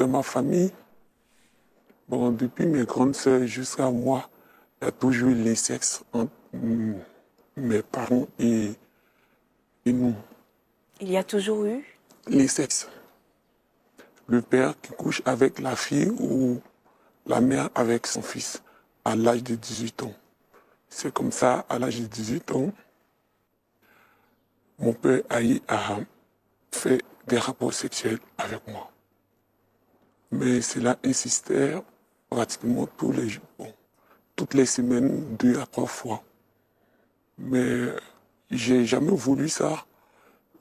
dans ma famille, bon, depuis mes grandes sœurs jusqu'à moi, il y a toujours eu l'inceste entre mes parents et nous. Il y a toujours eu? L'inceste. Le père qui couche avec la fille ou la mère avec son fils à l'âge de 18 ans. C'est comme ça, à l'âge de 18 ans, mon père a fait des rapports sexuels avec moi. Mais cela insistait pratiquement tous les jours, bon, toutes les semaines, 2 à 3 fois. Mais j'ai jamais voulu ça.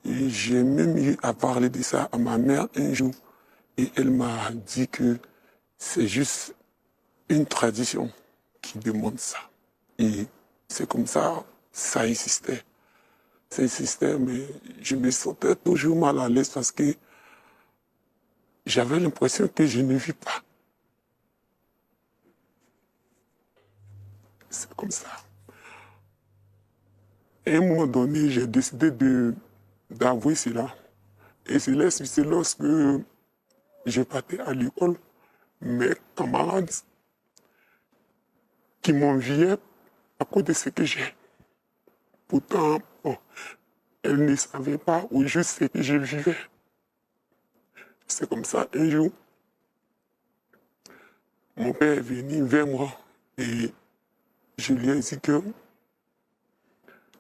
Et j'ai même eu à parler de ça à ma mère un jour. Et elle m'a dit que c'est juste une tradition qui demande ça. Et c'est comme ça, ça insistait. Ça insistait, mais je me sentais toujours mal à l'aise parce que j'avais l'impression que je ne vis pas. C'est comme ça. À un moment donné, j'ai décidé d'avouer cela. Et c'est lorsque je partais à l'école, mes camarades qui m'enviaient à cause de ce que j'ai. Pourtant, bon, elles ne savaient pas ou juste ce que je vivais. C'est comme ça, un jour, mon père est venu vers moi et je lui ai dit que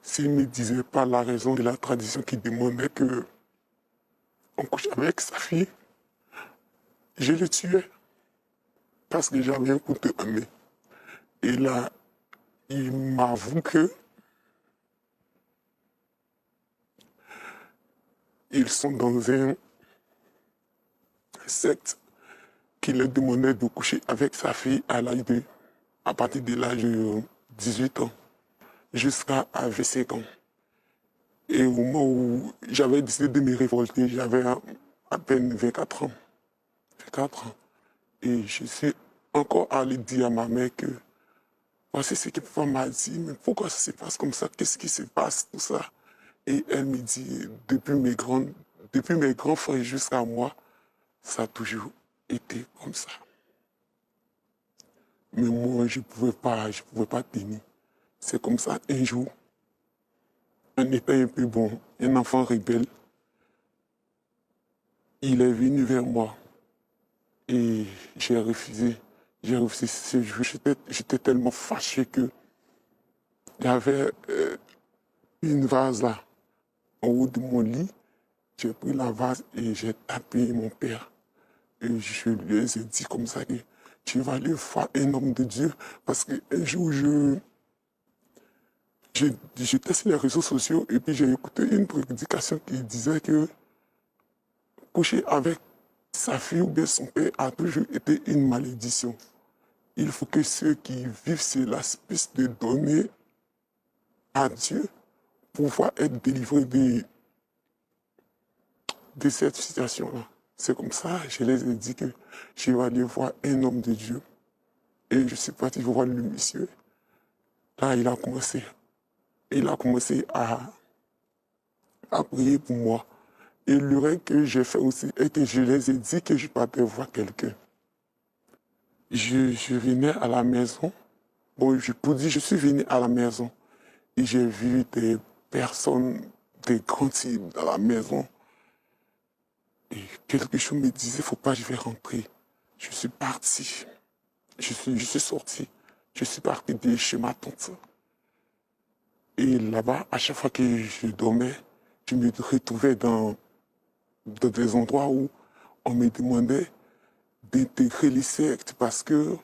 s'il ne me disait pas la raison de la tradition qui demandait qu'on couche avec sa fille, je le tuais parce que j'avais un couteau à main. Et là, il m'avoue que ils sont dans un secte qui leur demandait de coucher avec sa fille à partir de l'âge de 18 ans jusqu'à 25 ans. Et au moment où j'avais décidé de me révolter, j'avais à peine 24 ans. 24 ans. Et je suis encore allé dire à ma mère que voici ce que papa m'a dit, mais pourquoi ça se passe comme ça? Qu'est-ce qui se passe, tout ça? Et elle me dit, depuis mes grands frères jusqu'à moi, ça a toujours été comme ça. Mais moi, je pouvais pas tenir. C'est comme ça, un jour, en étant un peu bon, un enfant rebelle, il est venu vers moi et j'ai refusé. J'ai refusé ce jour. J'étais tellement fâché que il y avait une vase là, en haut de mon lit. J'ai pris la vase et j'ai tapé mon père. Et je lui ai dit comme ça que tu vas aller voir un homme de Dieu parce qu'un jour, j'étais sur les réseaux sociaux et puis j'ai écouté une prédication qui disait que coucher avec sa fille ou bien son père a toujours été une malédiction. Il faut que ceux qui vivent cela puissent de donner à Dieu pour pouvoir être délivrés de cette situation-là. C'est comme ça, je les ai dit que je vais aller voir un homme de Dieu. Et je suis parti voir le monsieur. Là, il a commencé à prier pour moi. Et le règle que j'ai fait aussi est que je les ai dit que je partais voir quelqu'un. Je venais à la maison. Bon, je suis venu à la maison et j'ai vu des personnes, des grands types dans la maison. Et quelque chose me disait, faut pas, je vais rentrer. Je suis parti. Je suis sorti. Je suis parti de chez ma tante. Et là-bas, à chaque fois que je dormais, je me retrouvais dans des endroits où on me demandait d'intégrer les sectes parce que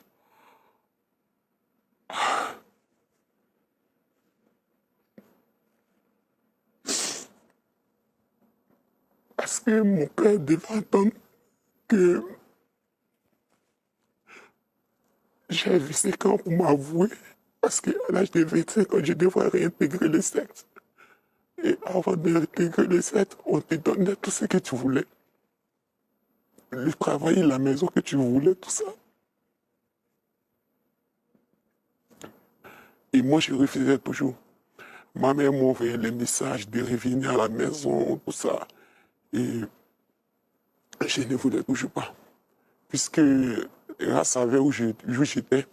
mon père devait attendre que j'ai 25 ans pour m'avouer parce qu'à l'âge de 25 ans, je devrais réintégrer les sectes. Et avant de réintégrer les sectes, on te donnait tout ce que tu voulais. Le travail, la maison que tu voulais, tout ça. Et moi, je refusais toujours. Ma mère m'envoyait les messages de revenir à la maison, tout ça. Et je ne voulais toujours pas. puisque grâce à où j'étais,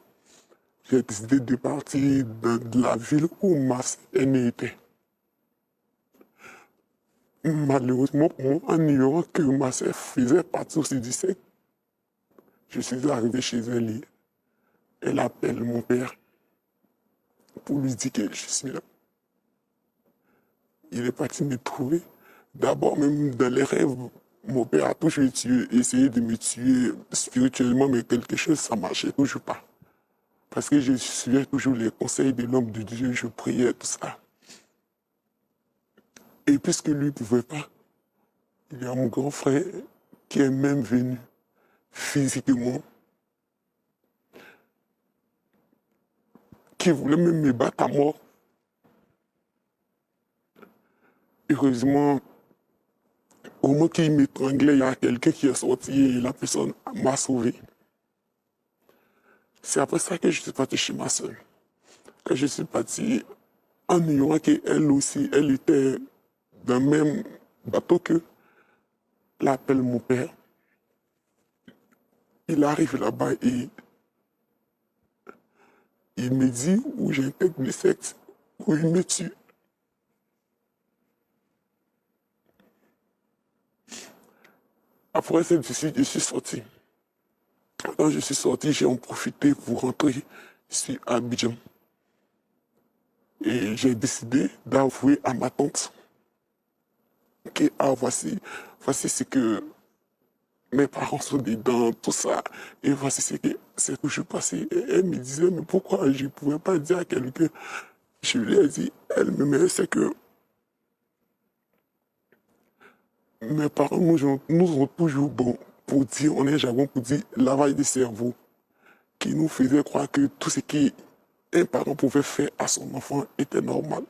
j'ai décidé de partir de la ville où ma aînée était. Malheureusement pour moi, en ignorant que ma sœur faisait partie aussi du secte, je suis arrivé chez elle et elle appelle mon père pour lui dire que je suis là. Il est parti me trouver. D'abord, même dans les rêves, mon père a toujours essayé de me tuer spirituellement, mais quelque chose, ça ne marchait toujours pas. Parce que je suivais toujours les conseils de l'homme de Dieu, je priais, tout ça. Et puisque lui ne pouvait pas, il y a mon grand frère qui est même venu physiquement, qui voulait même me battre à mort. Heureusement, au moment qu'il m'étranglait, il y a quelqu'un qui est sorti et la personne m'a sauvé. C'est après ça que je suis parti chez ma soeur. Quand je suis parti, en ignorant qu'elle aussi, elle était dans le même bateau que l'appelle mon père. Il arrive là-bas et il me dit où j'intègre le secte, où il me tue. Après cette visite, je suis sorti. Quand je suis sorti, j'ai en profité pour rentrer ici à Abidjan. Et j'ai décidé d'avouer à ma tante que voici ce que mes parents sont dedans, tout ça. Et voici ce qui s'est toujours passé. Et elle me disait, mais pourquoi je ne pouvais pas dire à quelqu'un? Je lui ai dit, elle me met, c'est que mes parents nous ont toujours bon pour dire, on est jargon pour dire lavage de cerveau, qui nous faisait croire que tout ce qu'un parent pouvait faire à son enfant était normal.